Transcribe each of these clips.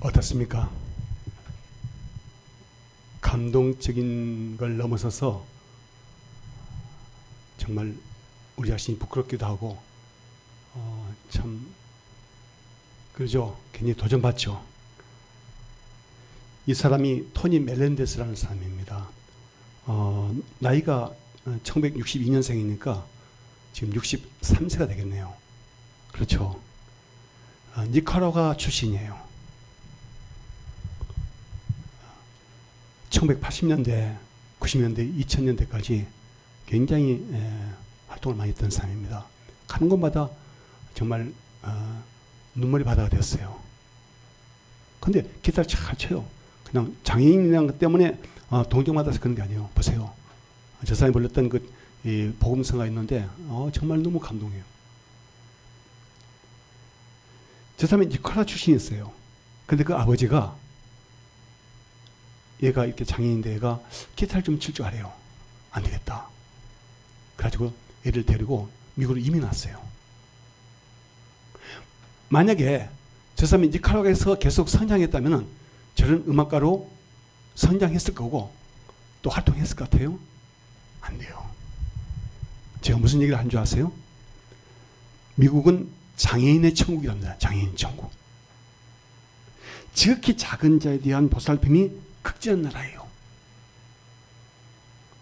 어떻습니까? 감동적인 걸 넘어서서 정말 우리 자신이 부끄럽기도 하고 참 그러죠. 괜히 도전받죠. 이 사람이 토니 멜렌데스라는 사람입니다. 나이가 1962년생이니까 지금 63세가 되겠네요. 그렇죠. 니카라과 출신이에요. 1980년대, 90년대, 2000년대까지 굉장히 활동을 많이 했던 사람입니다. 가는 곳마다 정말 눈물의 바다가 되었어요. 근데 기타를 잘 쳐요. 그냥 장애인이라는 것 때문에 동정받아서 그런 게 아니에요. 보세요. 저 사람이 불렀던 이 복음성가 있는데 정말 너무 감동해요. 저 사람이 니카라 출신이었어요. 근데 그 아버지가 얘가 이렇게 장애인인데 얘가 기타를 좀 칠 줄 알아요. 안 되겠다. 그래가지고 얘를 데리고 미국으로 이민 왔어요. 만약에 저 사람이 니카라과에서 계속 성장했다면 저런 음악가로 성장했을 거고 또 활동했을 것 같아요? 안 돼요. 제가 무슨 얘기를 한 줄 아세요? 미국은 장애인의 천국이랍니다. 장애인 천국. 지극히 작은 자에 대한 보살핌이 극진한 나라예요.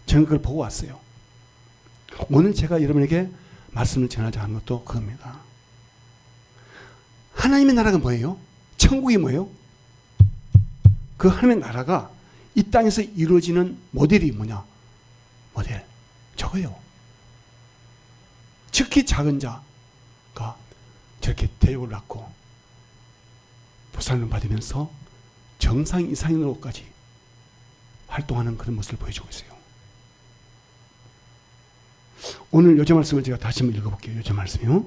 저는 그걸 보고 왔어요. 오늘 제가 여러분에게 말씀을 전하자 하는 것도 그겁니다. 하나님의 나라가 뭐예요? 천국이 뭐예요? 그 하나님의 나라가 이 땅에서 이루어지는 모델이 뭐냐? 모델. 저거예요. 특히 작은 자가 저렇게 대접을 받고 보살을 받으면서 정상 이상으로까지 활동하는 그런 모습을 보여주고 있어요. 오늘 요즘 말씀을 제가 다시 한번 읽어볼게요. 요즘 말씀이요.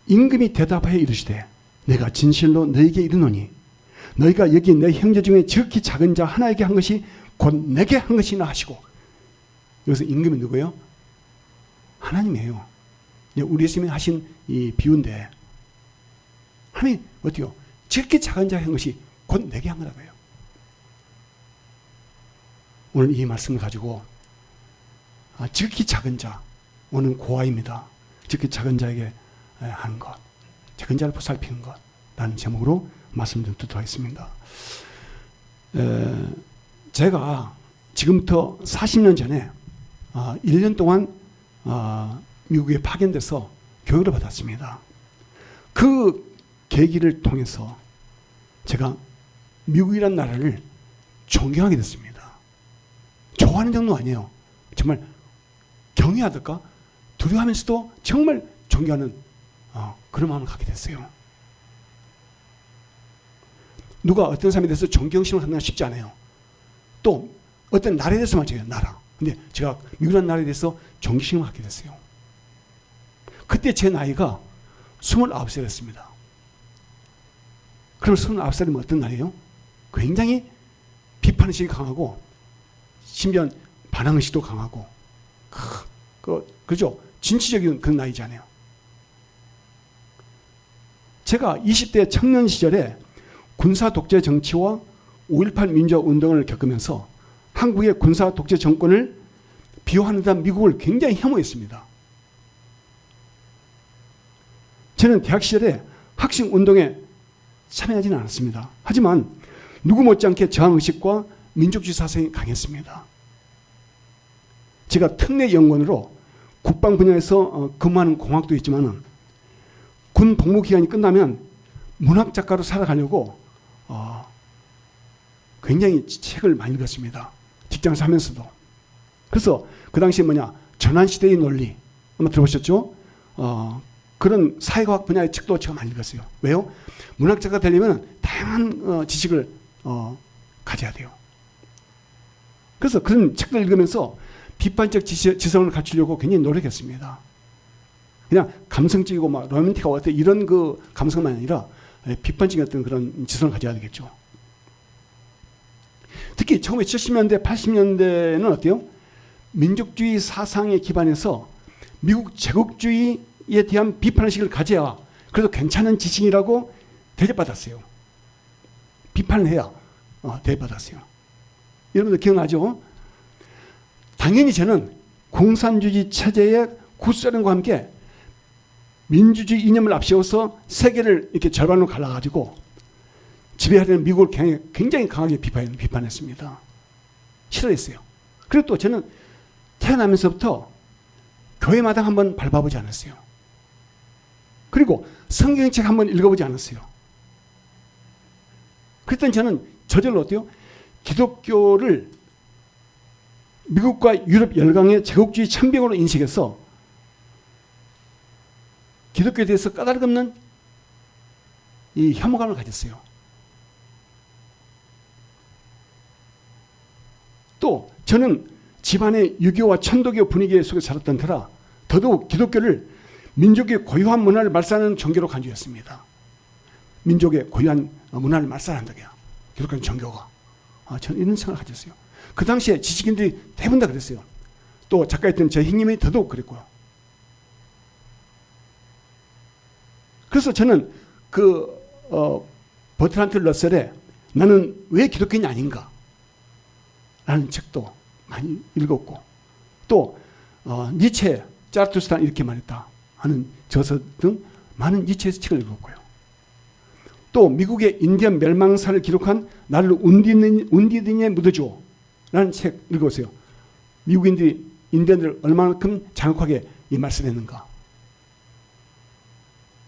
임금이 대답하여 이르시되 내가 진실로 너에게 이르노니 너희가 여기 내 형제 중에 지극히 작은 자 하나에게 한 것이 곧 내게 한 것이나 하시고. 여기서 임금이 누구예요? 하나님이에요. 우리 예수님이 하신 이 비유인데 하나님이 어때요? 지극히 작은 자의 한 것이 곧 내게 한 거라고 해요. 오늘 이 말씀을 가지고 지극히 작은 자, 오늘 고아입니다. 지극히 작은 자에게 하는 것, 작은 자를 보살피는 것 라는 제목으로 말씀 좀 듣도록 하겠습니다. 제가 지금부터 40년 전에 1년 동안 미국에 파견돼서 교육을 받았습니다. 그 계기를 통해서 제가 미국이라는 나라를 존경하게 됐습니다. 좋아하는 정도 아니에요. 정말 경외하달까? 두려워하면서도 정말 존경하는 그런 마음을 갖게 됐어요. 누가 어떤 사람에 대해서 존경심을 갖는 건 쉽지 않아요. 또 어떤 나라에 대해서 맞아요. 나라. 근데 제가 미국이라는 나라에 대해서 존경심을 갖게 됐어요. 그때 제 나이가 29살이었습니다. 그럼 29살이면 어떤 나이예요? 굉장히 비판의식이 강하고 심지어 반항의식도 강하고 그죠? 진취적인 그런 나이잖아요. 제가 20대 청년 시절에 군사 독재 정치와 5.18 민주화 운동을 겪으면서 한국의 군사 독재 정권을 비호하는 듯한 미국을 굉장히 혐오했습니다. 저는 대학 시절에 학생 운동에 참여하지는 않았습니다. 하지만 누구 못지않게 저항의식과 민족주의 사상이 강했습니다. 제가 특례 연구원으로 국방 분야에서 근무하는 공학도 있지만 군 복무 기간이 끝나면 문학작가로 살아가려고 굉장히 책을 많이 읽었습니다. 직장에서 하면서도. 그래서 그 당시에 전환시대의 논리 아마 들어보셨죠? 그런 사회과학 분야의 책도 제가 많이 읽었어요. 왜요? 문학작가 되려면 다양한 지식을 가져야 돼요. 그래서 그런 책을 읽으면서 비판적 지성을 갖추려고 굉장히 노력했습니다. 그냥 감성적이고 로맨틱하고 어떤 이런 그 감성만 아니라 비판적인 어떤 그런 지성을 가져야 되겠죠. 특히 1970년대, 80년대는 어때요? 민족주의 사상에 기반해서 미국 제국주의에 대한 비판의식을 가져야 그래도 괜찮은 지식이라고 대접받았어요. 비판을 해야 대받았어요. 여러분들 기억나죠? 당연히 저는 공산주의 체제의 구소련과 함께 민주주의 이념을 앞세워서 세계를 이렇게 절반으로 갈라가지고 지배하려는 미국을 굉장히 강하게 비판했습니다. 싫어했어요. 그리고 또 저는 태어나면서부터 교회마당 한번 밟아보지 않았어요. 그리고 성경책 한번 읽어보지 않았어요. 그랬더니 저는 저절로 어때요? 기독교를 미국과 유럽 열강의 제국주의 천병으로 인식해서 기독교에 대해서 까닭없는 이 혐오감을 가졌어요. 또 저는 집안의 유교와 천도교 분위기 속에 살았던 터라 더더욱 기독교를 민족의 고유한 문화를 말살하는 종교로 간주했습니다. 민족의 고유한 문화를 말살한다고요. 기독교는 종교가. 저는 이런 생각을 가졌어요. 그 당시에 지식인들이 대부분 다 그랬어요. 또 작가였던 제 형님이 더더욱 그랬고요. 그래서 저는 버트란트 러셀의 나는 왜 기독교인이 아닌가 라는 책도 많이 읽었고 또 니체, 짜르투스트라 이렇게 말했다 하는 저서 등 많은 니체의 책을 읽었고요. 또 미국의 인디언 멸망사를 기록한 나를 운디드니에 묻어줘 라는 책 읽었어요. 미국인들이 인디언들을 얼마만큼 잔혹하게 말살했는가.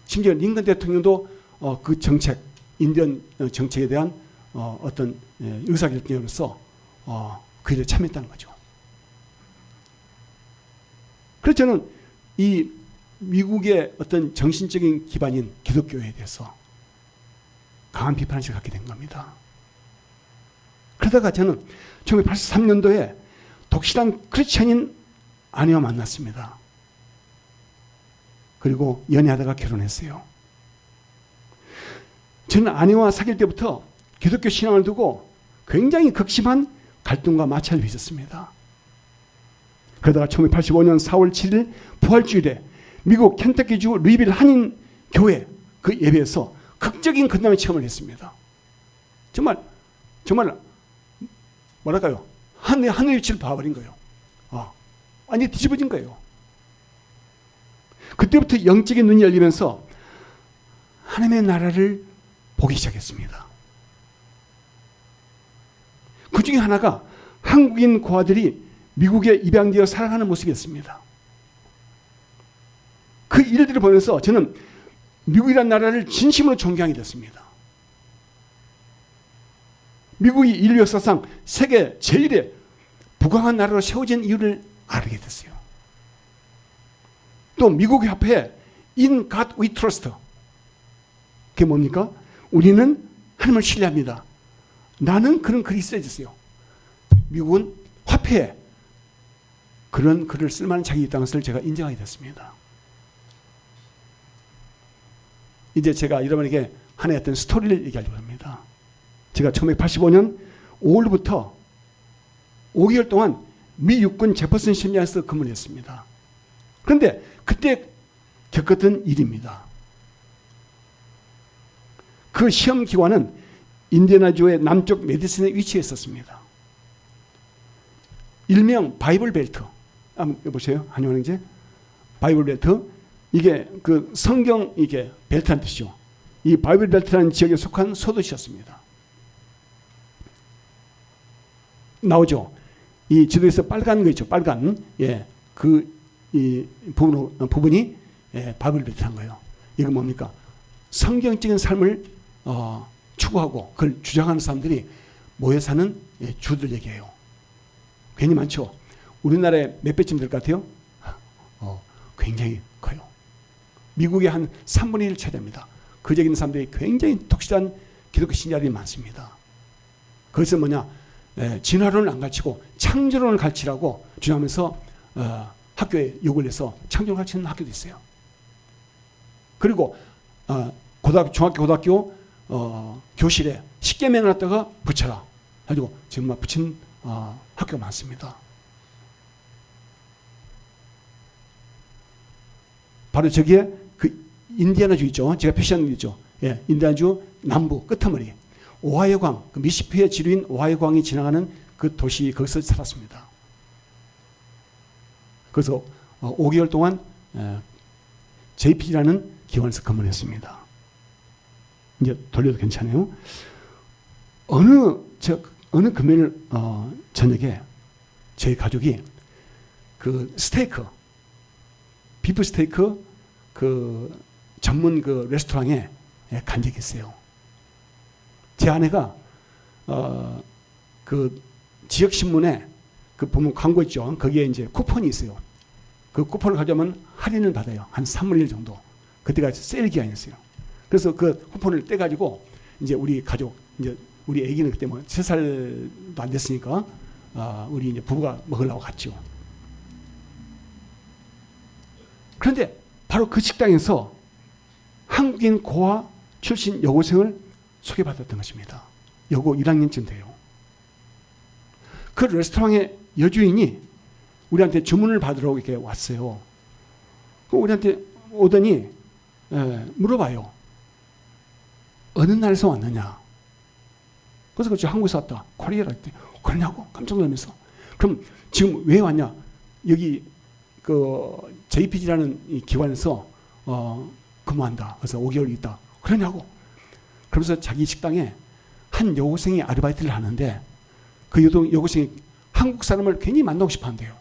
심지어 링컨 대통령도 그 정책, 인디언 정책에 대한 어떤 의사결정으로서 그 일에 참여했다는 거죠. 그래서 저는 이 미국의 어떤 정신적인 기반인 기독교에 대해서 강한 비판을 갖게 된 겁니다. 그러다가 저는 1983년도에 독실한 크리스찬인 아내와 만났습니다. 그리고 연애하다가 결혼했어요. 저는 아내와 사귈 때부터 기독교 신앙을 두고 굉장히 극심한 갈등과 마찰을 빚었습니다. 그러다가 1985년 4월 7일 부활주일에 미국 켄터키주 루이빌 한인교회 그 예배에서 극적인 건강의 체험을 했습니다. 정말 뭐랄까요? 하늘의 위치를 봐버린 거예요. 완전히 뒤집어진 거예요. 그때부터 영적인 눈이 열리면서 하나님의 나라를 보기 시작했습니다. 그 중에 하나가 한국인 고아들이 미국에 입양되어 살아가는 모습이었습니다. 그 일들을 보면서 저는 미국이라는 나라를 진심으로 존경하게 됐습니다. 미국이 인류 역사상 세계 제1의 부강한 나라로 세워진 이유를 알게 됐어요. 또 미국 협회에 In God We Trust. 그게 뭡니까? 우리는 하나님을 신뢰합니다. 나는 그런 글이 써있어요. 미국은 화폐에 그런 글을 쓸만한 자격이 있다는 것을 제가 인정하게 됐습니다. 이제 제가 여러분에게 하나의 어떤 스토리를 얘기하려고 합니다. 제가 1985년 5월부터 5개월 동안 미 육군 제퍼슨 심리학에서 근무를 했습니다. 그런데 그때 겪었던 일입니다. 그 시험 기관은 인디애나주의 남쪽 메디슨에 위치해 있었습니다. 일명 바이블 벨트. 한번 보세요. 한용 형제. 바이블 벨트. 이게 그 성경 이게 벨트란 뜻이죠. 이 바이블 벨트라는 지역에 속한 소도시였습니다. 나오죠. 이 지도에서 빨간 거 있죠. 빨간. 예. 이 부분이 바이블 벨트란 거예요. 이건 뭡니까? 성경적인 삶을 추구하고 그걸 주장하는 사람들이 모여 사는 주들 얘기예요. 괜히 많죠. 우리나라에 몇 배쯤 될 것 같아요? 굉장히 커요. 미국의 한 3분의 1을 차지합니다. 그 지역에 있는 사람들이 굉장히 독실한 기독교 신자들이 많습니다. 그것은 뭐냐? 진화론을 안 가르치고 창조론을 가르치라고 주장하면서 학교에 요구를 해서 창조를 가르치는 학교도 있어요. 그리고 중학교, 고등학교 교실에 십계명을 갖다가 붙여라. 가지고 지금 막 붙인 학교가 많습니다. 바로 저기에 그 인디애나주 있죠. 제가 표시한 데 있죠. 예, 인디애나주 남부 끄트머리. 오하이오강, 그 미시시피의 지류인 오하이오강이 지나가는 그 도시 거기서 살았습니다. 그래서 5개월 동안 JP라는 기관에서 근무를 했습니다. 이제 돌려도 괜찮아요. 어느 금요일 저녁에 저희 가족이 그 스테이크, 비프 스테이크 그 전문 그 레스토랑에 간 적이 있어요. 제 아내가 그 지역 신문에 그 보면 광고 있죠. 거기에 이제 쿠폰이 있어요. 그 쿠폰을 가져오면 할인을 받아요. 한 3분의 1 정도. 그때가 세일 기간이었어요. 그래서 그 쿠폰을 떼가지고 이제 우리 가족, 이제 우리 아기는 그때 뭐 3살도 안 됐으니까 우리 이제 부부가 먹으려고 갔죠. 그런데 바로 그 식당에서 한국인 고아 출신 여고생을 소개받았던 것입니다. 여고 1학년쯤 돼요. 그 레스토랑의 여주인이 우리한테 주문을 받으러 이렇게 왔어요. 우리한테 오더니 물어봐요. 어느 나라에서 왔느냐? 그래서 그렇죠. 한국에서 왔다. 코리아라 했대. 그러냐고? 깜짝 놀라면서. 그럼 지금 왜 왔냐? 여기 그 JPG라는 이 기관에서 근무한다. 그래서 5개월 있다. 그러냐고? 그러면서 자기 식당에 한 여고생이 아르바이트를 하는데 그 여고생이 한국 사람을 괜히 만나고 싶어 한대요.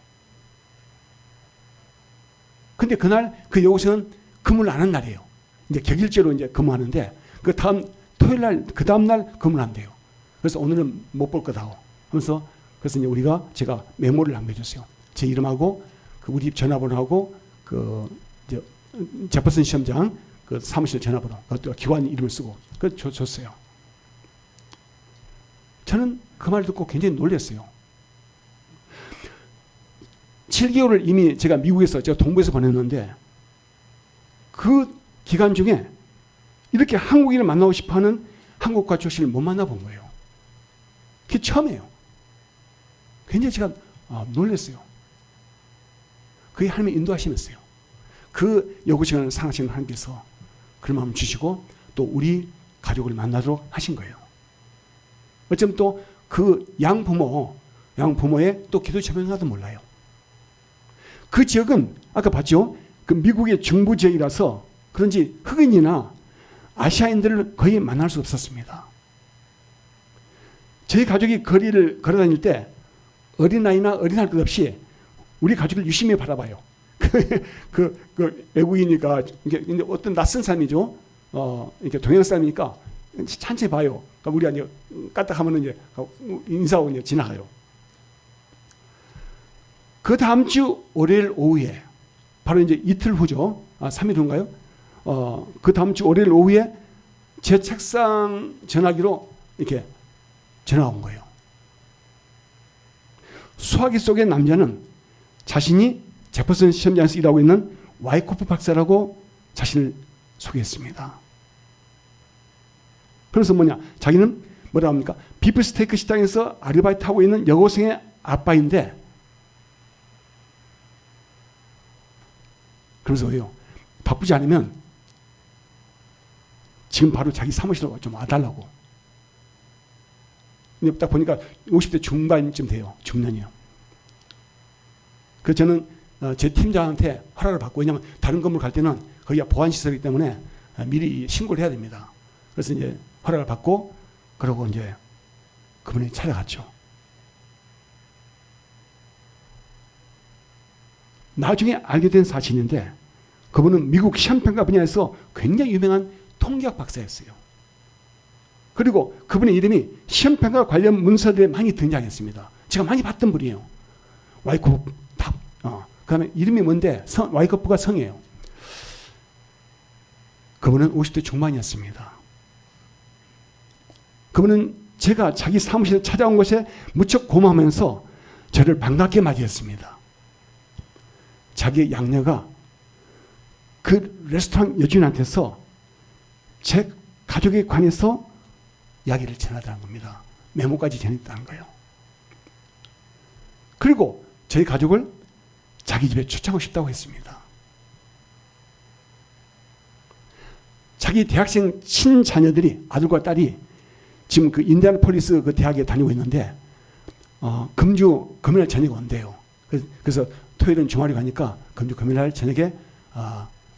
근데 그날 그 여고생은 근무를 안 한 날이에요. 이제 격일제로 이제 근무하는데 그 다음 토요일 날, 그 다음 날 근무를 한대요. 그래서 오늘은 못 볼 거다. 그래서 이제 제가 메모를 남겨줬어요. 제 이름하고 그 우리 집 전화번호하고 그 이제 제퍼슨 시험장 그 사무실 전화번호, 그것도 기관 이름을 쓰고 그 줬어요. 저는 그 말 듣고 굉장히 놀랐어요. 7개월을 이미 제가 미국에서 제가 동부에서 보냈는데 그 기간 중에 이렇게 한국인을 만나고 싶어하는 한국과 출신을 못 만나본 거예요. 그게 처음이에요. 굉장히 제가 놀랐어요. 그게 하나님의 인도하심이었어요. 그 여고생을 사랑하시는 하나님께서 그런 마음을 주시고 또 우리 가족을 만나도록 하신 거예요. 어쩌면 또 그 양부모의 또 기도 제목인가도 몰라요. 그 지역은 아까 봤죠? 그 미국의 중부 지역이라서 그런지 흑인이나 아시아인들을 거의 만날 수 없었습니다. 저희 가족이 거리를 걸어다닐 때 어린아이나 어린할 것 없이 우리 가족을 유심히 바라봐요. 그 외국이니까 이게 어떤 낯선 사람이죠. 이렇게 동양 사람이니까 천천히 봐요. 그러니까 우리 이제 까딱하면 이제 인사하고 이제 지나가요. 그 다음 주 월요일 오후에 바로 이제 이틀 후죠. 3일 후인가요? 그 다음 주 월요일 오후에 제 책상 전화기로 이렇게 전화가 온 거예요. 수화기 속의 남자는 자신이 제퍼슨 시험장에서 일하고 있는 와이코프 박사라고 자신을 소개했습니다. 그래서 자기는 뭐라 합니까? 비프 스테이크 식당에서 아르바이트 하고 있는 여고생의 아빠인데 그래서 왜요? 바쁘지 않으면 지금 바로 자기 사무실로 좀 와달라고. 근데 딱 보니까 50대 중반쯤 돼요. 중년이요. 그래서 저는 제 팀장한테 허락을 받고, 왜냐하면 다른 건물 갈 때는 거기가 보안시설이기 때문에 미리 신고를 해야 됩니다. 그래서 이제 허락을 받고 그러고 이제 그분이 찾아갔죠. 나중에 알게 된 사실인데 그분은 미국 시험평가 분야에서 굉장히 유명한 통계학 박사였어요. 그리고 그분의 이름이 시험평가 관련 문서들에 많이 등장했습니다. 제가 많이 봤던 분이에요. 와이코프 탑. 그 다음에 이름이 뭔데? 와이코프가 성이에요. 그분은 50대 중반이었습니다. 그분은 제가 자기 사무실에 찾아온 것에 무척 고마우면서 저를 반갑게 맞이했습니다. 자기의 양녀가 그 레스토랑 여주인한테서 제 가족에 관해서 이야기를 전하다는 겁니다. 메모까지 전했다는 거예요. 그리고 저희 가족을 자기 집에 초청하고 싶다고 했습니다. 자기 대학생 친자녀들이, 아들과 딸이 지금 그 인디애나폴리스 그 대학에 다니고 있는데 금주 금요일 저녁에 온대요. 그래서 토요일은 주말에 가니까 금주 금요일 저녁에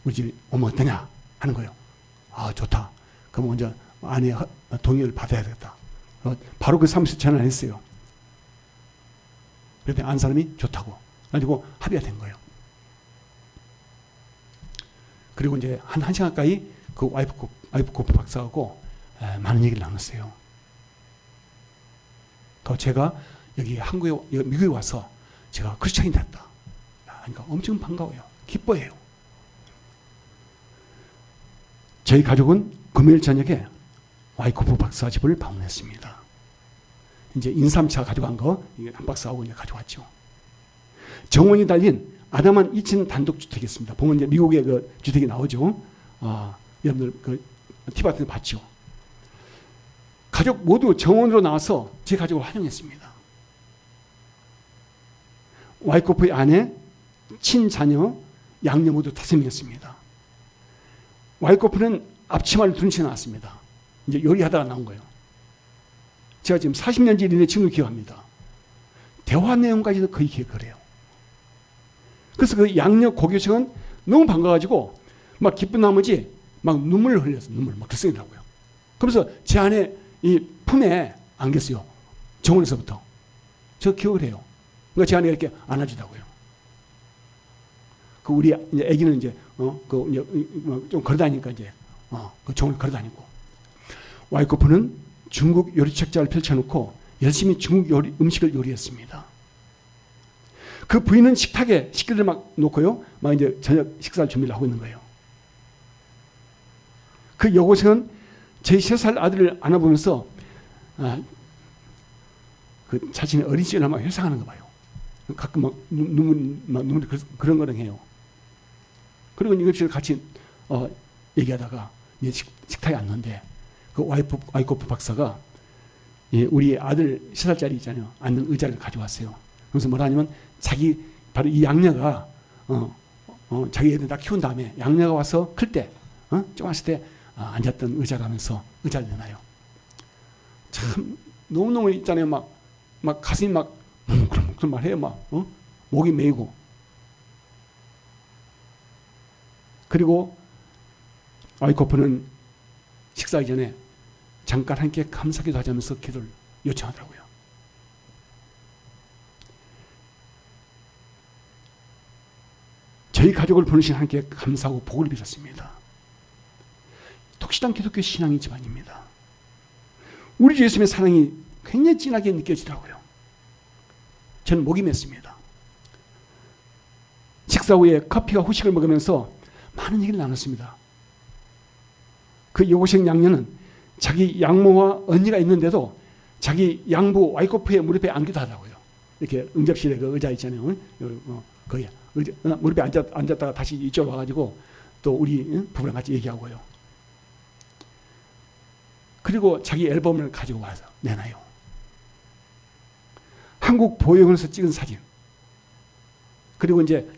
우리 집 오면 어떠냐 하는 거예요. 좋다. 그럼 먼저 아내의 동의를 받아야 되겠다. 바로 그 사무실 전화를 했어요. 그랬더니 안 사람이 좋다고. 가지고 합의가 된 거예요. 그리고 이제 한 시간 가까이 그 와이프 고프 박사하고 많은 얘기를 나눴어요. 그 제가 여기 미국에 와서 제가 크리스천이 됐다. 그러니까 엄청 반가워요. 기뻐해요. 저희 가족은 금요일 저녁에 와이코프 박사 집을 방문했습니다. 이제 인삼차 가져간 거 한 박스하고 이제 가져왔죠. 정원이 달린 아담한 2층 단독 주택이었습니다. 보면 이제 미국의 그 주택이 나오죠. 여러분들 그 티바트에 봤죠. 가족 모두 정원으로 나와서 제 가족을 환영했습니다. 와이코프의 아내, 친자녀, 양녀 모두 5명이었습니다. 와이코프는 앞치마를 두른 채 나왔습니다. 이제 요리하다가 나온 거예요. 제가 지금 40년째 일인데 지금도 기억합니다. 대화 내용까지도 거의 기억을 해요. 그래서 그 양녀 고교생은 너무 반가워가지고 막 기쁜 나머지 막 눈물을 흘렸어요. 눈물 막 글썽이더라고요. 그러면서 제 아내 이 품에 안겼어요. 정원에서부터. 저 기억을 해요. 그러니까 제 아내가 이렇게 안아주더라고요. 그 우리 이제 아기는 이제 좀 걸어다니니까 이제 그 정원을 걸어다니고. 와이코프는 중국 요리 책자를 펼쳐놓고 열심히 중국 음식을 요리했습니다. 그 부인은 식탁에 식기를 막 놓고요, 막 이제 저녁 식사를 준비를 하고 있는 거예요. 그 여고생은 제 3살 아들을 안아보면서 그 자신의 어린 시절을 막 회상하는 거 봐요. 가끔 막 눈물이 그런 거랑 해요. 그리고 이것을 같이 얘기하다가 이제 식탁에 앉는데 그 와이코프 박사가 우리 아들 3살짜리 있잖아요. 앉는 의자를 가져왔어요. 그래서 뭐라 하냐면 바로 이 양녀가 자기 애들 다 키운 다음에 양녀가 와서 클 때 좀 왔을 때 앉았던 의자라면서 의자를 내놔요. 참 너무너무 있잖아요. 막 가슴이 막 그런 말 해요. 막 목이 메이고. 그리고 와이코프는 식사하기 전에 잠깐 함께 감사기도 하자면서 기도를 요청하더라고요. 저희 가족을 보내신 하나님께 감사하고 복을 빌었습니다. 독실한 기독교 신앙의 집안입니다. 우리 주 예수님의 사랑이 굉장히 진하게 느껴지더라고요. 저는 목이 맸습니다. 식사 후에 커피와 후식을 먹으면서 많은 얘기를 나눴습니다. 그 여고생 양녀는 자기 양모와 언니가 있는데도 자기 양부 와이코프의 무릎에 앉기도 하더라고요. 이렇게 응접실에 그 의자 있잖아요. 거기 무릎에 앉았다가 다시 이쪽으로 와가지고 또 우리 부부랑 같이 얘기하고요. 그리고 자기 앨범을 가지고 와서 내놔요. 한국 보육원에서 찍은 사진. 그리고 이제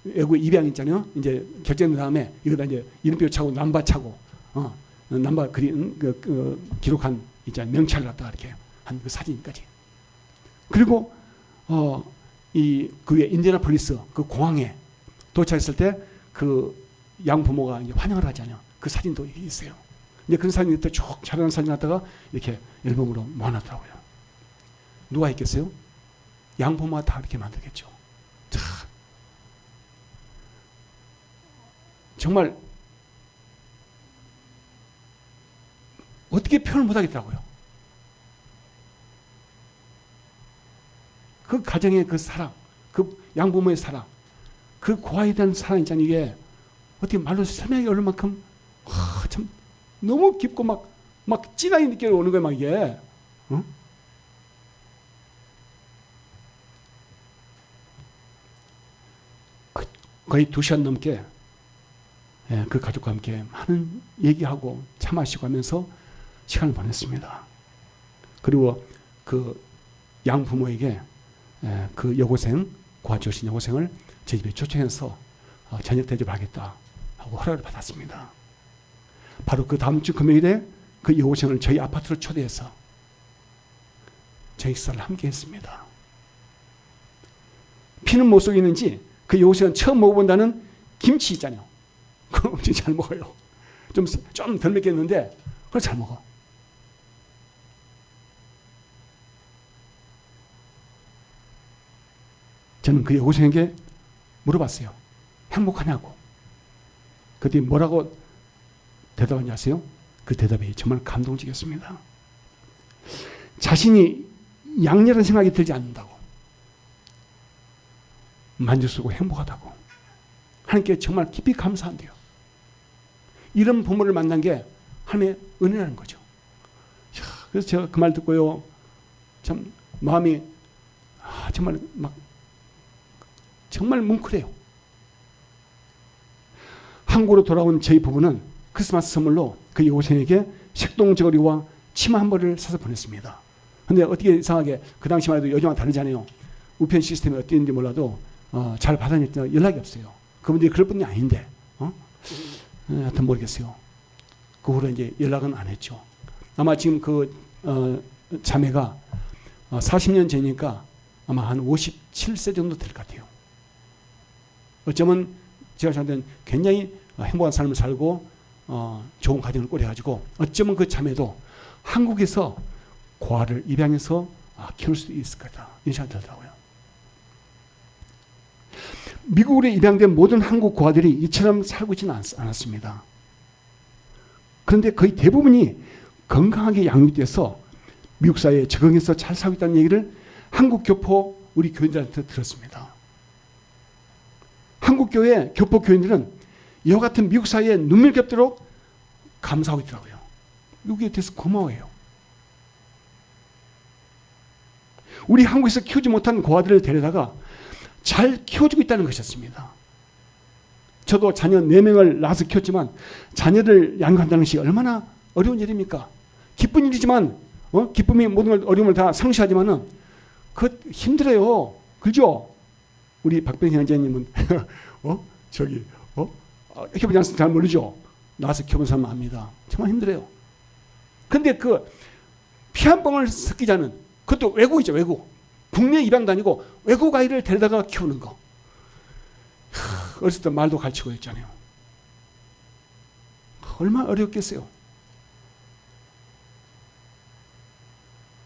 외국 입양 있잖아요. 이제 결정된 다음에 이거다 이제 이름표 차고 남바 차고 남바 기록한 있잖아요. 명찰을 갖다가 이렇게 한 그 사진까지. 그리고 그 위에 인디애나폴리스 그 공항에 도착했을 때 그 양부모가 이제 환영을 하잖아요. 그 사진도 있어요. 이제 그런 사진이 또 쭉 촬영한 사진 갖다가 이렇게 앨범으로 모아놨더라고요. 누가 했겠어요? 양부모가 다 이렇게 만들겠죠. 참. 정말 어떻게 표현을 못하겠더라고요. 그 가정의 그 사랑, 그 양부모의 사랑, 그 고아에 대한 사랑 있잖아요. 이게 어떻게 말로 설명하기 어려울 만큼 참 너무 깊고 막 진하게 느껴오는 거예요. 막 이게. 거의 2시간 넘게 그 가족과 함께 많은 얘기하고 차 마시고 하면서 시간을 보냈습니다. 그리고 그 양부모에게 그 여고생, 고아주신 여고생을 제 집에 초청해서 저녁 대접을 하겠다 하고 허락을 받았습니다. 바로 그 다음 주 금요일에 그 여고생을 저희 아파트로 초대해서 저희 식사를 함께 했습니다. 피는 못 속이는지 그 여고생은 처음 먹어본다는 김치 있잖아요. 그거 엄청 잘 먹어요. 좀 덜 맵겠는데 그걸 잘 먹어. 저는 그 여고생에게 물어봤어요. 행복하냐고. 그때 뭐라고 대답하는지 아세요? 그 대답이 정말 감동적이었습니다. 자신이 양녀라는 생각이 들지 않는다고. 만족스럽고 행복하다고. 하나님께 정말 깊이 감사한대요. 이런 부모를 만난 게 하나님의 은혜라는 거죠. 그래서 제가 그 말 듣고요. 참 마음이 정말 정말 뭉클해요. 한국으로 돌아온 저희 부부는 크리스마스 선물로 그 여고생에게 색동저고리와 치마 한 벌을 사서 보냈습니다. 근데 어떻게 이상하게 그 당시만 해도 요즘과 다르잖아요. 우편 시스템이 어땠는지 몰라도 잘 받아냈더니 연락이 없어요. 그분들이 그럴 분이 아닌데 하여튼 모르겠어요. 그 후로 이제 연락은 안 했죠. 아마 지금 그 자매가 40년 전이니까 아마 한 57세 정도 될 것 같아요. 어쩌면 제가 생각하는 굉장히 행복한 삶을 살고 좋은 가정을 꾸려가지고 어쩌면 그 자매도 한국에서 고아를 입양해서 키울 수도 있을 거다. 이런 생각이 들더라고요. 미국으로 입양된 모든 한국 고아들이 이처럼 살고 있지는 않았습니다. 그런데 거의 대부분이 건강하게 양육돼서 미국 사회에 적응해서 잘 살고 있다는 얘기를 한국 교포 우리 교인들한테 들었습니다. 한국 교회 교포 교인들은 이와 같은 미국 사회에 눈물 겹도록 감사하고 있더라고요. 미국에 대해서 고마워해요. 우리 한국에서 키우지 못한 고아들을 데려다가 잘 키워주고 있다는 것이었습니다. 저도 자녀 4명을 낳아서 키웠지만 자녀를 양육한다는 것이 얼마나 어려운 일입니까? 기쁜 일이지만 기쁨이 모든 걸 어려움을 다 상쇄하지만은 그 힘들어요. 그죠? 우리 박병희 형제님은 키워보지 않으면 잘 모르죠. 낳아서 키워본 사람은 압니다. 정말 힘들어요. 그런데 그 피 한 방울 섞이지 않은 그것도 외국이죠. 외국. 국내 입양도 아니고 외국 아이를 데려다가 키우는 거. 어렸을 때 말도 가르치고 했잖아요. 얼마나 어렵겠어요.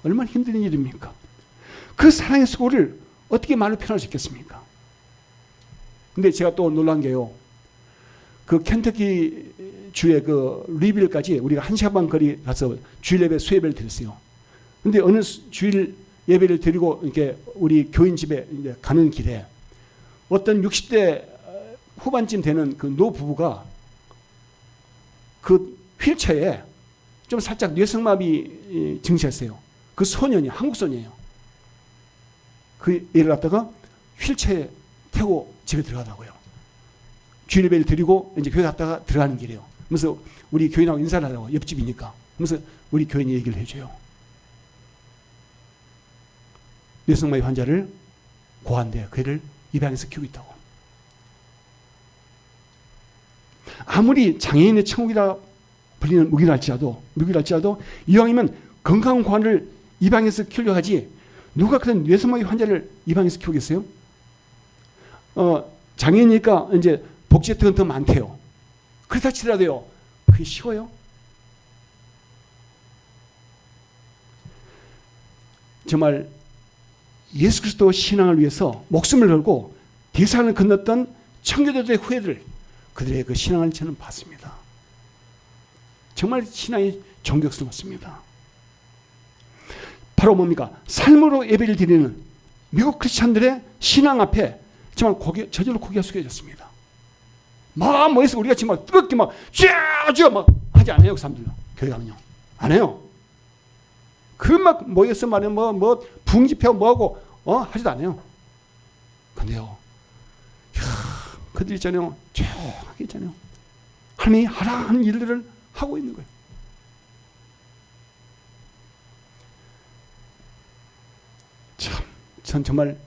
얼마나 힘든 일입니까? 그 사랑의 수고를 어떻게 말로 표현할 수 있겠습니까? 근데 제가 또 놀란 게요. 그 켄터키 주의 그 루이빌까지 우리가 1시간 반 거리 가서 주일 예배 수예배를 드렸어요. 근데 어느 주일 예배를 드리고 이렇게 우리 교인 집에 이제 가는 길에 어떤 60대 후반쯤 되는 그 노 부부가 그 휠체어에 좀 살짝 뇌성마비 증세했어요. 그 소년이 한국 소년이에요. 그 애를 갖다가 휠체어에 태고 집에 들어가더라고요. 주일 예배를 드리고 이제 교회 갔다가 들어가는 길이에요. 그래서 우리 교인하고 인사를 하라고 옆집이니까. 그래서 우리 교인이 얘기를 해줘요. 뇌성마비 환자를 고아인데 그 애를 입양해서 키우고 있다고. 아무리 장애인의 천국이라 불리는 무기라 할지라도 이왕이면 건강한 고아를 입양해서 키우려 하지 누가 그런 뇌성마비 환자를 입양해서 키우겠어요? 장애인이니까 이제 복지 혜택은 더 많대요. 그렇다 치더라도요. 그게 쉬워요? 정말 예수 그리스도 신앙을 위해서 목숨을 걸고 대산을 건넜던 청교도들의 후예들 그들의 그 신앙을 저는 봤습니다. 정말 신앙이 존경스럽습니다. 바로 뭡니까? 삶으로 예배를 드리는 미국 크리스찬들의 신앙 앞에 정말 저절로 고개가 숙여졌습니다. 막 뭐해서 우리가 지금 막 뜨겁게 막 쥐어쥐어 막 하지 않아요. 그 사람들은 교회 가면요 안 해요. 그 막 모여서 말이야 뭐 붕집회하고 뭐하고 하지도 않아요. 근데요, 그들 있잖아요, 조용하게 있잖아요. 하나님이 하라 하는 일들을 하고 있는 거예요. 참, 전 정말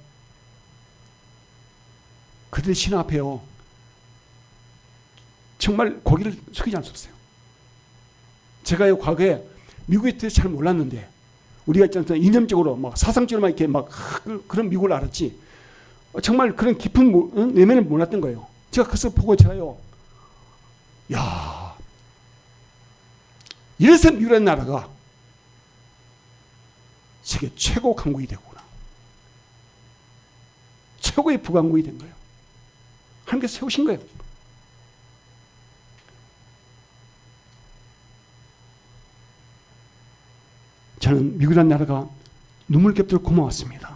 그들 신앙 앞에요. 정말 고개를 숙이지 않을 수 없어요. 제가 과거에 미국에 대해서 잘 몰랐는데 우리가 있잖아요. 이념적으로 막 사상적으로만 이렇게 막 그런 미국을 알았지. 정말 그런 깊은 내면을 몰랐던 거예요. 제가 그것을 보고 제가요. 야, 이래서 미국이라는 나라가 세계 최고 강국이 되구나. 최고의 부강국이 된 거예요. 하나님께서 세우신 거예요. 저는 미국이라는 나라가 눈물겹도록 고마웠습니다.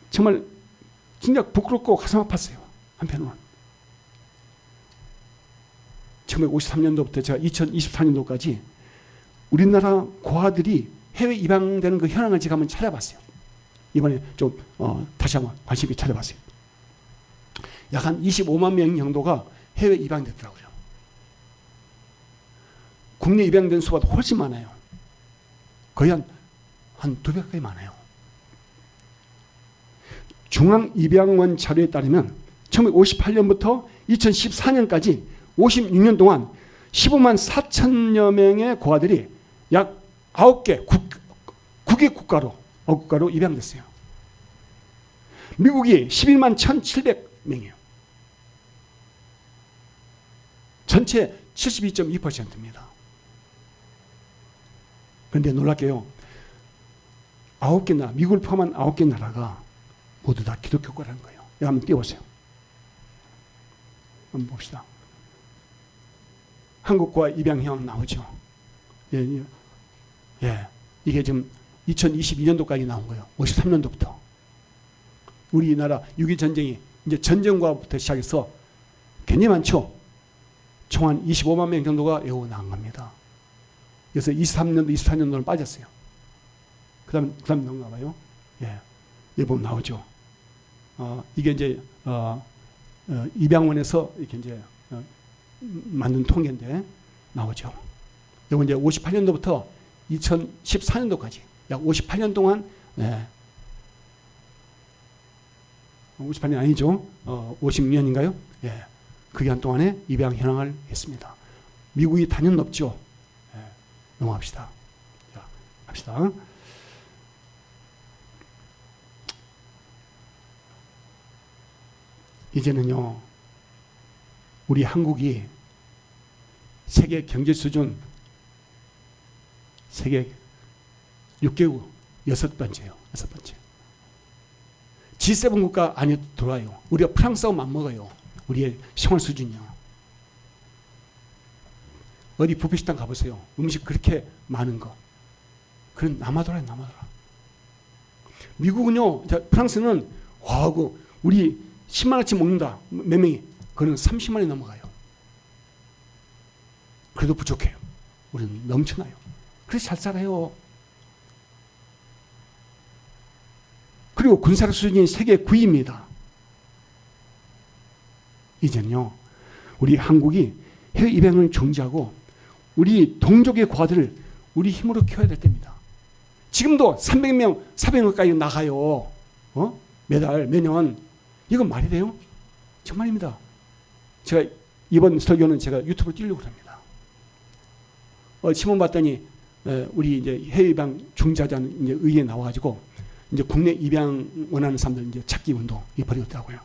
정말 진짜 부끄럽고 가슴 아팠어요. 한편으로는. 1953년도부터 제가 2024년도까지 우리나라 고아들이 해외 입양되는 그 현황을 제가 한번 찾아봤어요. 이번에 좀 다시 한번 관심 있게 찾아봤어요. 약 한 25만 명 정도가 해외 입양됐더라고요. 국내 입양된 수가 훨씬 많아요. 거의 한 2배 가까이 많아요. 중앙입양원 자료에 따르면 1958년부터 2014년까지 56년 동안 15만 4천여 명의 고아들이 약 9개 국가로 입양됐어요. 미국이 11만 1,700명이에요. 전체 72.2%입니다. 그런데 놀랍게요. 9개 나라, 미국을 포함한 9개 나라가 모두 다 기독교국가라는 거예요. 여기 한번 띄워보세요. 한번 봅시다. 한국과 입양형 나오죠. 예. 이게 지금 2022년도까지 나온 거예요. 53년도부터. 우리나라 6.25 전쟁이 이제 전쟁과부터 시작해서 굉장히 많죠. 총 한 25만 명 정도가 외국 나온 겁니다. 그래서 23년도, 24년도는 빠졌어요. 그 다음 나온가 봐요. 예. 여기 보면 나오죠. 이게 이제, 입양원에서 이렇게 이제, 만든 통계인데, 나오죠. 이건 이제 58년도부터 2014년도까지, 약 58년 동안, 예. 58년 아니죠. 56년인가요? 예. 그 기간 동안에 입양 현황을 했습니다. 미국이 단연 높죠. 예. 넘어갑시다. 자, 갑시다. 이제는요, 우리 한국이 세계 경제 수준 세계 6개국 6번째예요. 6번째. G7 국가 안에 들어와요. 우리가 프랑스하고 맞먹어요. 우리의 생활 수준이요. 어디 뷔페식당 가보세요. 음식 그렇게 많은 거. 그런 남아돌아요, 남아돌아. 미국은요, 프랑스는 와하고 우리 10만 원치 먹는다. 몇 명이? 그거는 30만 원이 넘어가요. 그래도 부족해요. 우리는 넘쳐나요. 그래서 잘 살아요. 그리고 군사력 수준이 세계 9위입니다. 이제는요, 우리 한국이 해외 입양을 중지하고 우리 동족의 고아들을 우리 힘으로 키워야 될 때입니다. 지금도 300명, 400명까지 나가요. 매달, 매년. 이건 말이 돼요? 정말입니다. 제가 이번 설교는 제가 유튜브로 띄려고 합니다. 신문 봤더니 우리 이제 해외 입양 중지하자는 이제 의회에 나와가지고 이제 국내 입양 원하는 사람들 이제 찾기 운동이 벌어졌더라고요.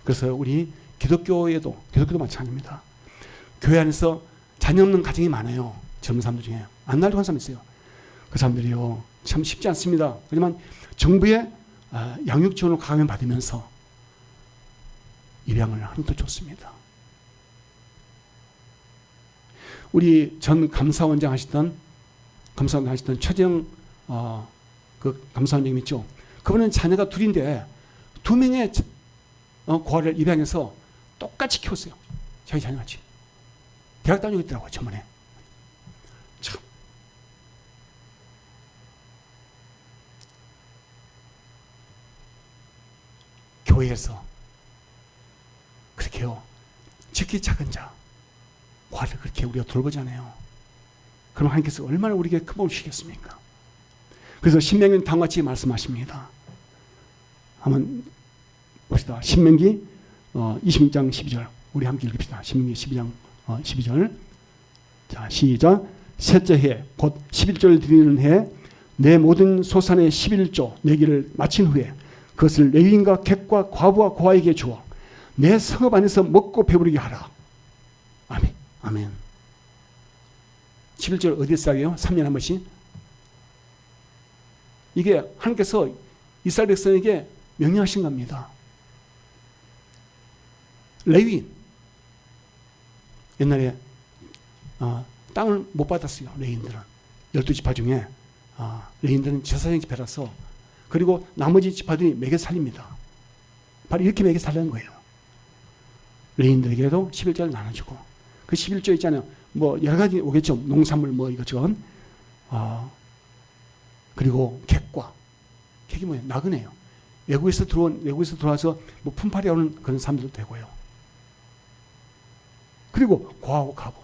그래서 우리 기독교도 마찬가지입니다. 교회 안에서 자녀 없는 가정이 많아요. 젊은 사람들 중에. 안 날도 한 사람 있어요. 그 사람들이요, 참 쉽지 않습니다. 하지만 정부의 양육 지원을 강하게 받으면서 입양을 하는 것도 좋습니다. 우리 전 감사원장 하시던 최재형 그 감사원장님 있죠. 그분은 자녀가 둘인데 2명의 고아를 입양해서 똑같이 키웠어요. 자기 자녀같이. 대학 다니고 있더라고요, 저번에. 참. 교회에서 그렇게요, 지극히 작은 자, 고아를 그렇게 우리가 돌보잖아요. 그럼 하나님께서 얼마나 우리에게 큰 복을 주시겠습니까? 그래서 신명기 다음같이 말씀하십니다. 한번 봅시다. 신명기 26장 12절 우리 함께 읽읍시다. 신명기 12장 12절 자, 시작. 셋째 해, 곧 11조를 드리는 해, 내 모든 소산의 11조 내기를 마친 후에 그것을 레위인과 객과 과부와 고아에게 주어 내 성읍 안에서 먹고 배부르게 하라. 아멘. 아멘. 11조를 어디서 하게요? 3년에 한 번씩. 이게 하나님께서 이스라엘 백성에게 명령하신 겁니다. 레위인. 옛날에 땅을 못 받았어요. 레위인들은. 12지파 중에 레위인들은 제사장 지파라서, 그리고 나머지 지파들이 매겨 살립니다. 바로 이렇게 매겨 살리는 거예요. 레위인들에게도 11조를 나눠주고, 그 11조 있잖아요. 뭐 여러 가지 오겠죠. 농산물 뭐 이것저것. 그리고 객이 뭐예요? 나그네요. 외국에서 들어와서 뭐 품팔이 오는 그런 사람들도 되고요. 그리고 고아하고 가부.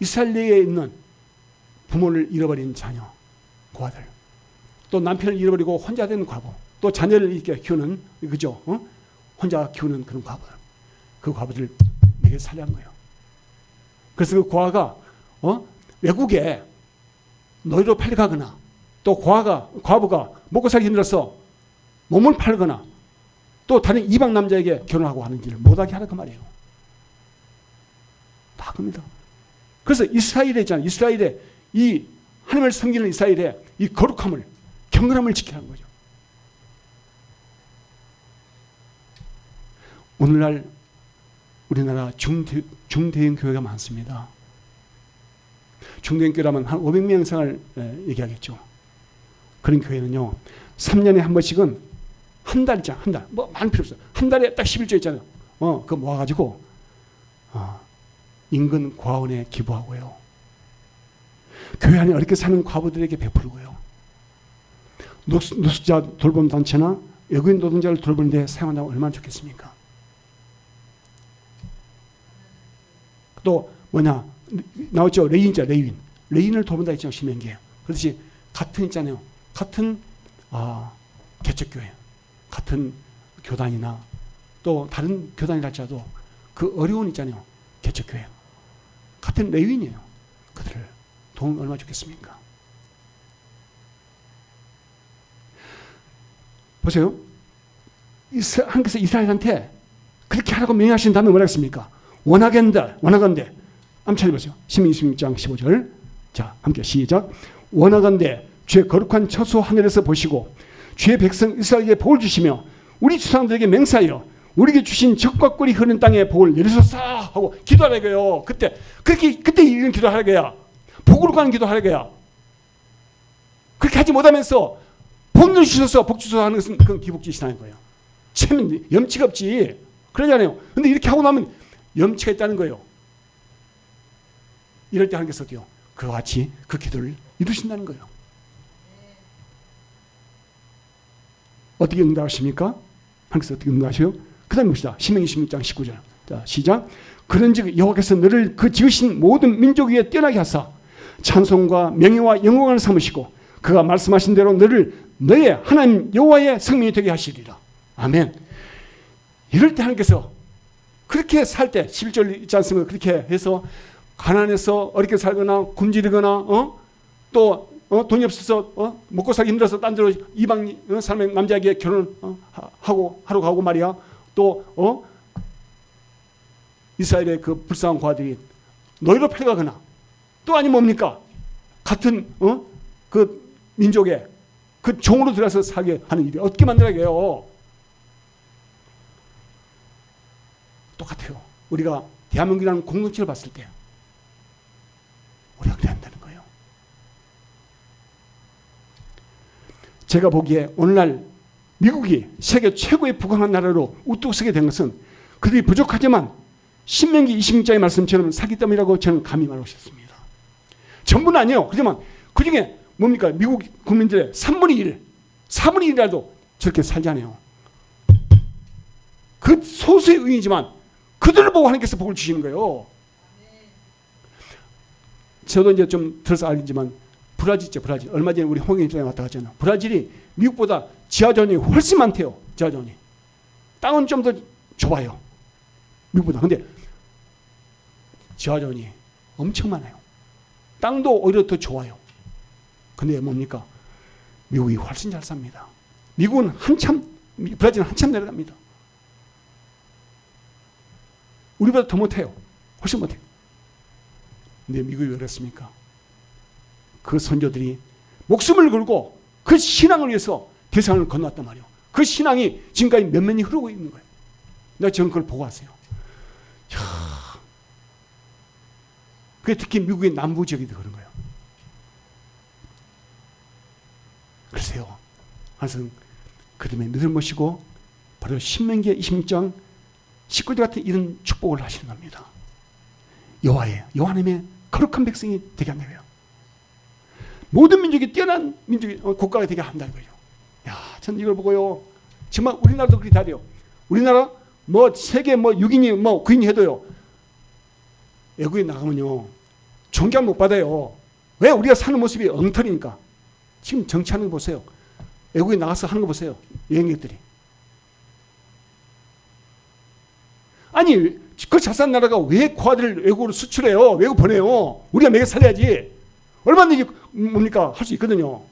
이스라엘에 있는 부모를 잃어버린 자녀, 고아들. 또 남편을 잃어버리고 혼자 된 과부. 또 자녀를 이렇게 키우는, 그죠? 혼자 키우는 그런 과부들. 그 과부들을 매겨 살려야 한 거예요. 그래서 그 고아가 외국에 노예로 팔려가거나, 또 과부가 먹고 살기 힘들어서 몸을 팔거나, 또 다른 이방 남자에게 결혼하고 하는 일을 못하게 하라 그 말이에요. 다 겁니다. 그래서 이스라엘에 있잖아요. 이스라엘에 이 하나님을 섬기는 이스라엘의 이 거룩함을, 경건함을 지키라는 거죠. 오늘날 우리나라 중대형 교회가 많습니다. 중대형 교회라면 한 500명 이상을 얘기하겠죠. 그런 교회는요, 3년에 한 번씩은 한 달 있잖아요. 한 달. 뭐 많이 필요 없어요. 한 달에 딱 11조 있잖아요. 그거 모아가지고 인근 과원에 기부하고요. 교회 안에 어렵게 사는 과부들에게 베풀고요. 노숙자 돌봄 단체나 외국인 노동자를 돌보는 데 사용한다면 얼마나 좋겠습니까? 또 뭐냐 나왔죠. 레위인을 돌본다 했죠. 신명기에. 그렇지. 같은 있잖아요. 같은 개척교회, 같은 교단이나 또 다른 교단이라 할지라도 그 어려운 있잖아요. 개척교회. 같은 레위인이에요. 그들을 도움 얼마나 좋겠습니까? 보세요. 하나님께서 이스라엘한테 그렇게 하라고 명령하신 다음에 뭐라 했습니까? 원하건대 한번 찾아보세요. 신명기 26장 15절. 자, 함께 시작. 원하건대 주의 거룩한 처소 하늘에서 보시고 주의 백성 이스라엘에게 복을 주시며 우리 조상들에게 맹세하여 우리에게 주신 적과 꿀이 흐르는 땅에 복을 내리소서 하고 기도하라고요. 그때 이런 기도하라고요. 복으로 가는 기도하라고요. 그렇게 하지 못하면서 복 주셔서 복 주소서 하는 것은 그건 기복짓이라는 거예요. 참 염치가 없지. 그러잖아요. 근데 이렇게 하고 나면 염치가 있다는 거예요. 이럴 때 하나님께서 어때요? 그와 같이 그 기도를 이루신다는 거예요. 어떻게 응답하십니까? 하나님께서 어떻게 응답하셔요? 그 다음에 봅시다. 신명기 16장 19절. 자, 시작. 그런즉 여호와께서 너를 그 지으신 모든 민족 위에 뛰어나게 하사 찬송과 명예와 영광을 삼으시고 그가 말씀하신 대로 너의 하나님 여호와의 성민이 되게 하시리라. 아멘. 이럴 때 하나님께서 그렇게 살 때 11절 있지 않습니까? 그렇게 해서 가난해서 어렵게 살거나 굶주리거나 또 돈이 없어서 먹고 살기 힘들어서 딴 데로 이방 사람의 남자에게 결혼하고 하러 가고 말이야. 또 이스라엘의 그 불쌍한 고아들이 노예로 팔려가거나 또 아니면 뭡니까? 같은 그 민족의 그 종으로 들어가서 살게 하는 일이 어떻게 만들어야게요? 똑같아요. 우리가 대한민국이라는 공동체를 봤을 때 우리가 그래야 한다는 거예요. 제가 보기에 오늘날 미국이 세계 최고의 부강한 나라로 우뚝 서게 된 것은 그들이 부족하지만 신명기 26장의 말씀처럼 사기 때문이라고 저는 감히 말하고 싶습니다. 전부는 아니에요. 그렇지만 그중에 뭡니까? 미국 국민들의 3분의 1이라도 저렇게 살잖아요. 그 소수의 의인이지만 그들을 보고 하나님께서 복을 주시는 거예요. 저도 이제 좀 들어서 알겠지만 브라질 있죠. 브라질. 얼마 전에 우리 홍영 입장에 왔다 갔잖아요. 브라질이 미국보다 지하전이 훨씬 많대요. 지하전이. 땅은 좀 더 좁아요. 미국보다. 근데 지하전이 엄청 많아요. 땅도 오히려 더 좋아요. 근데 뭡니까? 미국이 훨씬 잘 삽니다. 미국은 브라질은 한참 내려갑니다. 우리보다 더 못해요. 훨씬 못해요. 근데 미국이 왜 그랬습니까? 그 선조들이 목숨을 걸고 그 신앙을 위해서 대상을 건넜단 말이에요. 그 신앙이 지금까지 몇몇 년이 흐르고 있는 거예요. 내가 지금 그걸 보고 왔어요. 그게 특히 미국의 남부 지역이 더 그런 거예요. 글쎄요. 항상 그림에 눈을 모시고 바로 신명기 26장 19절 같은 이런 축복을 하시는 겁니다. 여호와의 하나님의 거룩한 백성이 되게 한다는 거예요. 모든 민족이 뛰어난 국가가 되게 한다는 거예요. 야, 저는 이걸 보고요. 정말 우리나라도 그렇게 돼요. 우리나라 세계 6인이 9인이 해도요. 외국에 나가면요. 존경 못 받아요. 왜? 우리가 사는 모습이 엉터리니까. 지금 정치하는 거 보세요. 외국에 나가서 하는 거 보세요. 여행객들이. 아니, 그 자산 나라가 왜 그 아들을 외국으로 수출해요? 외국 보내요. 우리가 먹여 살려야지. 얼마든지 뭡니까? 할 수 있거든요.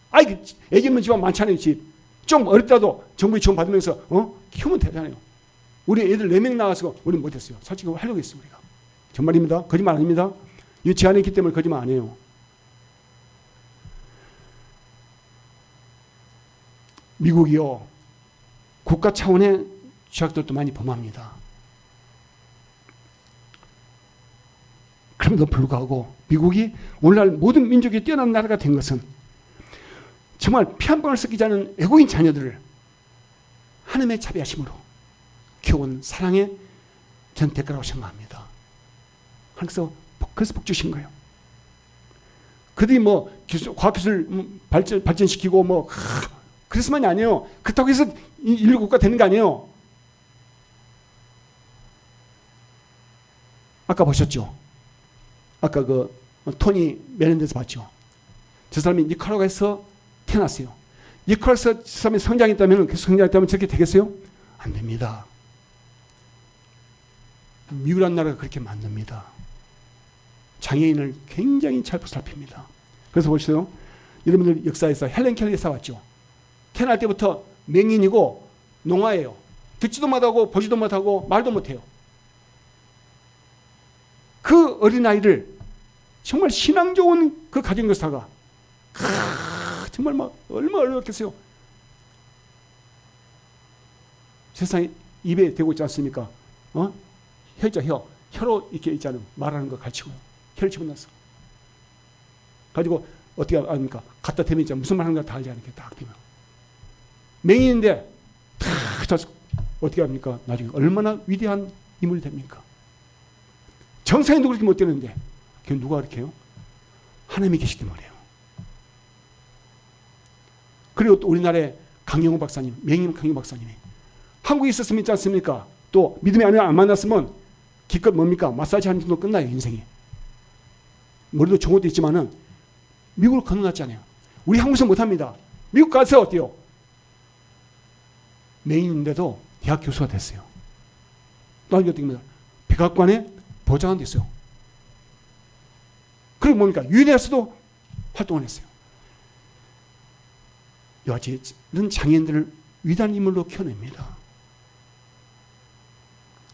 아이, 애기 있는 집안 많잖아요, 집. 좀 어렵더라도 정부의 지원 받으면서, 키우면 되잖아요. 우리 애들 4명 나가서 우리는 못했어요. 솔직히 하려고 했어요, 우리가. 정말입니다. 거짓말 아닙니다. 이 제안이 있기 때문에 거짓말 안 해요. 미국이요. 국가 차원의 죄악들도 많이 범합니다. 그럼에도 불구하고 미국이 오늘날 모든 민족이 뛰어난 나라가 된 것은 정말 피 한 방울 섞이지 않은 외국인 자녀들을 하나님의 자비하심으로 키워온 사랑의 전 대가라고 생각합니다. 그래서 복 주신 거예요. 그들이 과학기술 발전시키고 그래서만이 아니에요. 그렇다고 해서 인류 국가 되는 거 아니에요. 아까 보셨죠? 아까 그 토니 메넨데스 봤죠? 저 사람이 니카라과에서 태어났어요. 니카라과에서 저 사람이 성장했다면 그 성장했다면 저렇게 되겠어요? 안 됩니다. 미국이라는 나라가 그렇게 만듭니다. 장애인을 굉장히 잘 보살핍니다. 그래서 보시죠. 여러분들 역사에서 헬렌 켈리 여사 왔죠. 태어날 때부터 맹인이고 농아예요. 듣지도 못하고 보지도 못하고 말도 못해요. 그 어린아이를 정말 신앙 좋은 그 가정교사가 정말 얼마나 어렵겠어요. 세상에 입에 대고 있지 않습니까? 혀로 이렇게 있잖아요. 말하는 거 가르치고요. 혀를 집어넣어서 가지고 어떻게 합니까? 갖다 대면 있잖아요. 무슨 말 하는 거 다 알지 않을까? 딱 대면 맹인인데 어떻게 합니까? 나중에 얼마나 위대한 인물이 됩니까? 정상인도 그렇게 못 되는데 그게 누가 그렇게 해요? 하나님이 계시기 때문에요. 그리고 또 우리나라의 강영호 박사님, 맹인 강영호 박사님이 한국에 있었으면 있지 않습니까? 또 믿음의 아내를 안 만났으면 기껏 뭡니까? 마사지 하는 정도 끝나요, 인생이. 머리도 좋은 것도 있지만은 미국을 건너놨잖아요. 우리 한국에서 못합니다. 미국 가서 어때요? 맹인인데도 대학 교수가 됐어요. 또 어떻게 됩니까? 백악관에 보좌관 됐어요. 그리고 뭡니까? 유엔에서도 활동을 했어요. 이와 같이 이런 장애인들을 위대한 인물로 키워냅니다.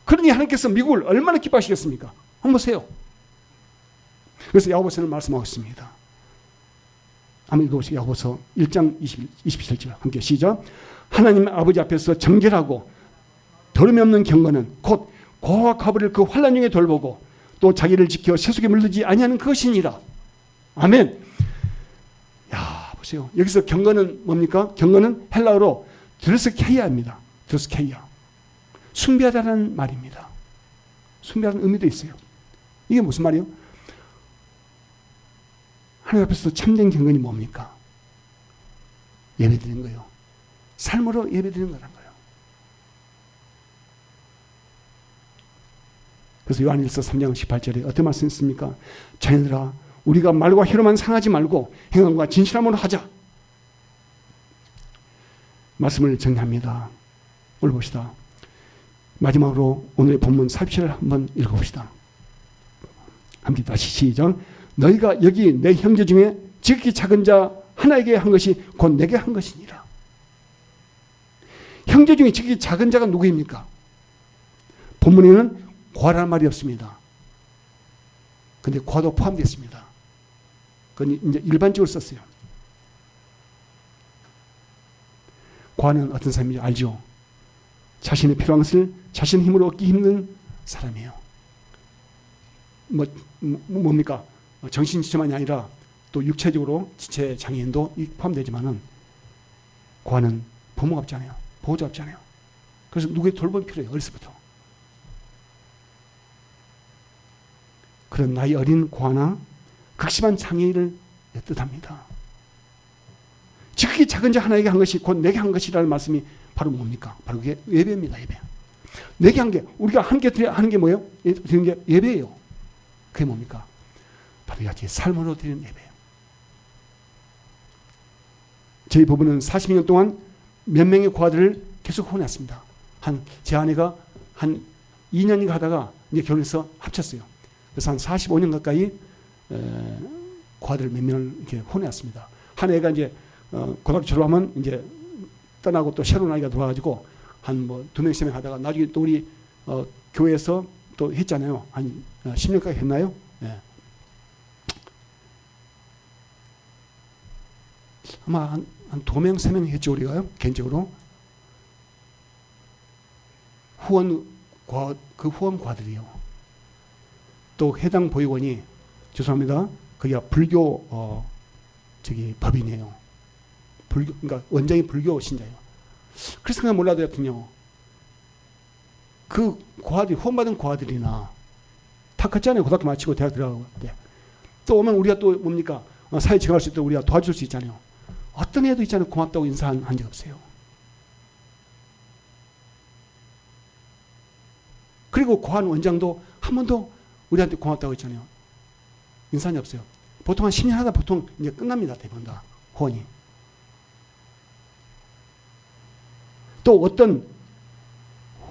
그러니 하나님께서 미국을 얼마나 기뻐하시겠습니까? 한번 보세요. 그래서 야고보서는 말씀하고 있습니다. 한번 읽어보세요. 야고보서 1장 27절 함께 시작. 하나님 아버지 앞에서 정결하고 더러움이 없는 경건은 곧 고와 가버릴 그 환난 중에 돌보고 또 자기를 지켜 세속에 물들지 아니하는 그것이니라. 아멘. 야, 보세요. 여기서 경건은 뭡니까? 경건은 헬라어로 드레스케이아입니다. 드레스케이아. 숭배하다는 말입니다. 숭배하는 의미도 있어요. 이게 무슨 말이에요? 하나님 앞에서 참된 경건이 뭡니까? 예배드리는 거예요. 삶으로 예배드리는 거란 거예요. 그래서 요한일서 3장 18절에 어떤 말씀이 있습니까? 자녀들아 우리가 말과 혀로만 상하지 말고 행함과 진실함으로 하자. 말씀을 정리합니다. 오늘 봅시다. 마지막으로 오늘의 본문 40절을 한번 읽어봅시다. 함께 다시 시작. 너희가 여기 내 형제 중에 지극히 작은 자 하나에게 한 것이 곧 내게 한 것이니라. 형제 중에 지극히 작은 자가 누구입니까? 본문에는 고아라는 말이 없습니다. 근데 고아도 포함되어 있습니다. 그건 이제 일반적으로 썼어요. 고아는 어떤 사람인지 알죠? 자신의 필요한 것을 자신의 힘으로 얻기 힘든 사람이에요. 뭡니까? 정신지체만이 아니라 또 육체적으로 지체 장애인도 포함되지만은 고아는 부모가 없잖아요. 보호자 없잖아요. 그래서 누구의 돌봄이 필요해요. 어려서부터. 그런 나이 어린 고아나 극심한 장애인을 뜻합니다. 지극히 작은 자 하나에게 한 것이 곧 내게 한 것이라는 말씀이 바로 뭡니까? 바로 그게 예배입니다. 예배. 내게 한 게, 우리가 함께 하는 게 뭐예요? 드리는 게 예배예요. 그게 뭡니까? 바로 이같이 삶으로 드리는 예배예요. 저희 부부는 40년 동안 몇 명의 고아들을 계속 후원했습니다. 제 아내가 한 2년인가 하다가 이제 결혼해서 합쳤어요. 그래서 한 45년 가까이 고아들 몇 명을 이렇게 후원했습니다. 한 애가 이제 고등학교 졸업하면 이제 떠나고 또 새로운 아이가 들어와가지고 한 뭐 2명, 3명 하다가 나중에 또 우리 교회에서 또 했잖아요. 한 10년까지 했나요? 예. 아마 한 2명, 3명 했죠, 우리가요, 개인적으로. 그 후원과들이요. 또 해당 보육원이, 죄송합니다, 거기가 불교, 법인이에요. 그러니까 원장이 불교 신자예요. 그래서 그냥 몰라도요, 그 고아들이, 후원받은 고아들이나 다 컸잖아요. 고등학교 마치고 대학 들어가고. 또 오면 우리가 또 뭡니까? 사회 적응할 수 있도록 우리가 도와줄 수 있잖아요. 어떤 애도 있잖아요. 고맙다고 인사한 적 없어요. 그리고 고한 원장도 한 번도 우리한테 고맙다고 했잖아요. 인사한 적 없어요. 보통 한 10년 하다 보통 이제 끝납니다. 대부분 다 후원이. 또 어떤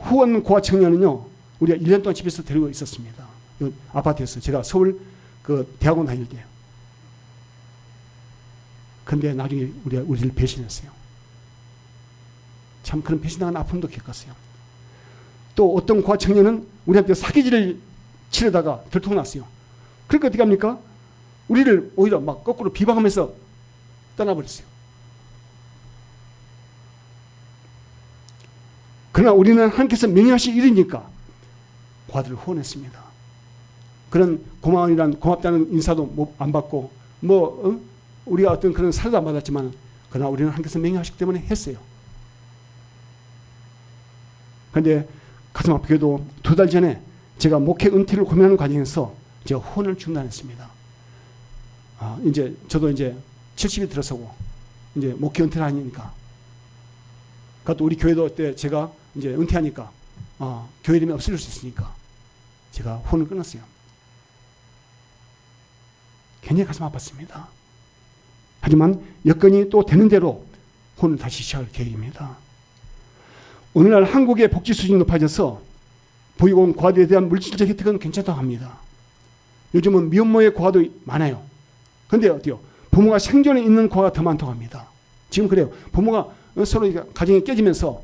후원 고아 청년은요, 우리가 1년 동안 집에서 데리고 있었습니다. 아파트에서. 제가 서울 그 대학원 다닐 때요. 근데 나중에 우리를 배신했어요. 참 그런 배신당한 아픔도 겪었어요. 또 어떤 고아 청년은 우리한테 사기질을 치려다가 들통났어요. 그러니까 어떻게 합니까? 우리를 오히려 막 거꾸로 비방하면서 떠나버렸어요. 그러나 우리는 하나님께서 명령하신 일이니까 고아들을 후원했습니다. 그런 고맙다는 인사도 안 받고 우리가 어떤 그런 사료도 안 받았지만 그러나 우리는 하나님께서 명령하시기 때문에 했어요. 그런데 가슴 아프게도 2달 전에 제가 목회 은퇴를 고민하는 과정에서 제가 후원을 중단했습니다. 이제 저도 이제 70이 들어서고 이제 목회 은퇴를 하니까, 그것도 우리 교회도 때 제가 이제 은퇴하니까 교회 이름이 없어질 수 있으니까 제가 후원을 끊었어요. 굉장히 가슴 아팠습니다. 하지만 여건이 또 되는 대로 후원을 다시 시작할 계획입니다. 오늘날 한국의 복지 수준이 높아져서 보육원 고아들에 대한 물질적 혜택은 괜찮다고 합니다. 요즘은 미혼모의 고아도 많아요. 그런데 어때요? 부모가 생존에 있는 고아가 더 많다고 합니다. 지금 그래요. 부모가 서로 가정이 깨지면서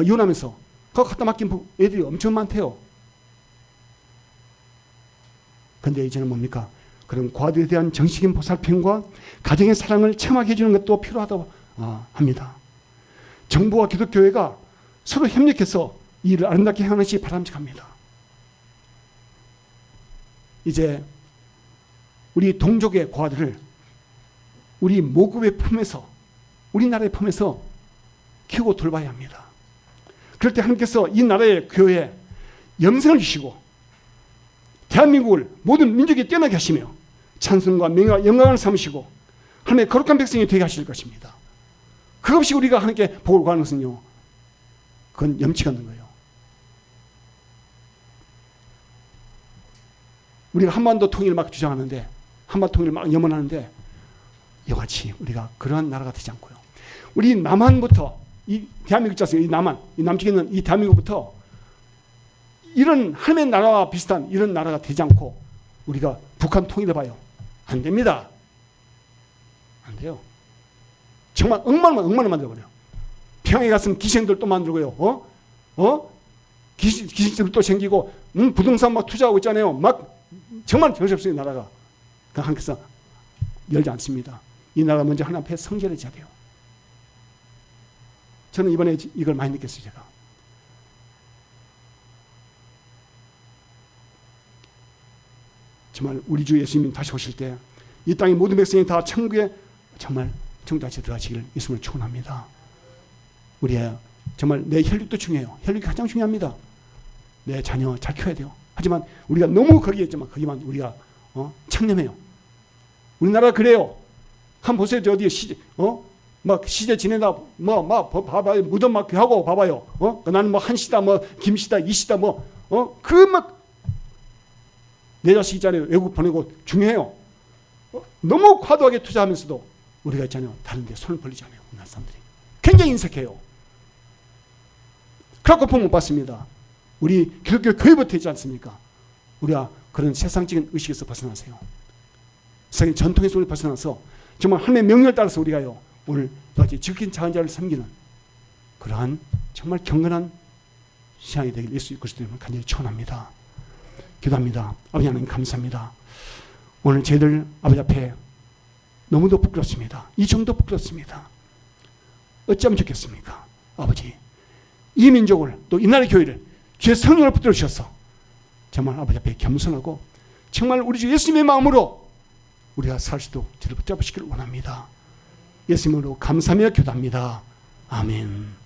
이혼하면서 그거 갖다 맡긴 애들이 엄청 많대요. 그런데 이제는 뭡니까? 그런 고아들에 대한 정식인 보살핌과 가정의 사랑을 체험하게 해주는 것도 필요하다고 합니다. 정부와 기독교회가 서로 협력해서 이 일을 아름답게 행하는 것이 바람직합니다. 이제 우리 동족의 고아들을 우리 모국의 품에서, 우리나라의 품에서 키우고 돌봐야 합니다. 그럴 때 하나님께서 이 나라의 교회에 영생을 주시고 대한민국을 모든 민족이 뛰어나게 하시며 찬송과 명예와 영광을 삼으시고 하나님의 거룩한 백성이 되게 하실 것입니다. 그것이 우리가 하나님께 복을 구하는 것은요, 그건 염치가 없는 거예요. 우리가 한반도 통일을 막 주장하는데, 한반도 통일을 막 염원하는데 이같이 우리가 그러한 나라가 되지 않고요. 우리 남한부터, 이 대한민국 자체, 이 남한, 이 남쪽에 있는 이 대한민국부터 이런 하나님의 나라와 비슷한 이런 나라가 되지 않고 우리가 북한 통일해봐요. 안 됩니다. 안 돼요. 정말 엉망을 만들어버려요. 평양에 갔으면 기생들 또 만들고요. 기생들 또 생기고, 부동산 막 투자하고 있잖아요. 막 정말 정신없어요, 나라가. 그 하나님께서 열지 않습니다. 이 나라 먼저 하나님 앞에 성결해져야 돼요. 저는 이번에 이걸 많이 느꼈어요, 제가. 정말 우리 주 예수님이 다시 오실 때 이 땅의 모든 백성이 다 천국에 정말 정답에 들어가시기를 예수님을 축원합니다. 우리의 정말 내 혈육도 중요해요. 혈육이 가장 중요합니다. 내 자녀 잘 키워야 돼요. 하지만 우리가 너무 거기에만 우리가 창념해요. 우리나라 그래요. 한 보세요. 저 어디 막 시제 지내다 막 봐봐요. 무덤 막 하고 봐봐요. 나는 뭐 한시다 뭐 김시다 이시다 그 막 내 자식 있잖아요. 외국 보내고 중요해요. 너무 과도하게 투자하면서도 우리가 있잖아요. 다른 데 손을 벌리지 않아요. 우리나라 사람들이. 굉장히 인색해요. 그렇고 복 못 받습니다. 우리 기독교 교회부터 있지 않습니까? 우리가 그런 세상적인 의식에서 벗어나세요. 세상의 전통의 속에 벗어나서 정말 하나님의 명령을 따라서 우리가요. 오늘 여기 지극히 작은 자를 섬기는 그러한 정말 경건한 신앙이 되길 예수 그리스도님을 간절히 축원합니다. 기도합니다. 아버지 하나님 감사합니다. 오늘 저희들 아버지 앞에 너무도 부끄럽습니다. 이 정도 부끄럽습니다. 어쩌면 좋겠습니까? 아버지 이 민족을 또 이 나라의 교회를 주의 성령을 붙들어 주셔서 정말 아버지 앞에 겸손하고 정말 우리 주 예수님의 마음으로 우리가 살 수도 저를 붙잡으시기를 원합니다. 예수님으로 감사하며 기도합니다. 아멘.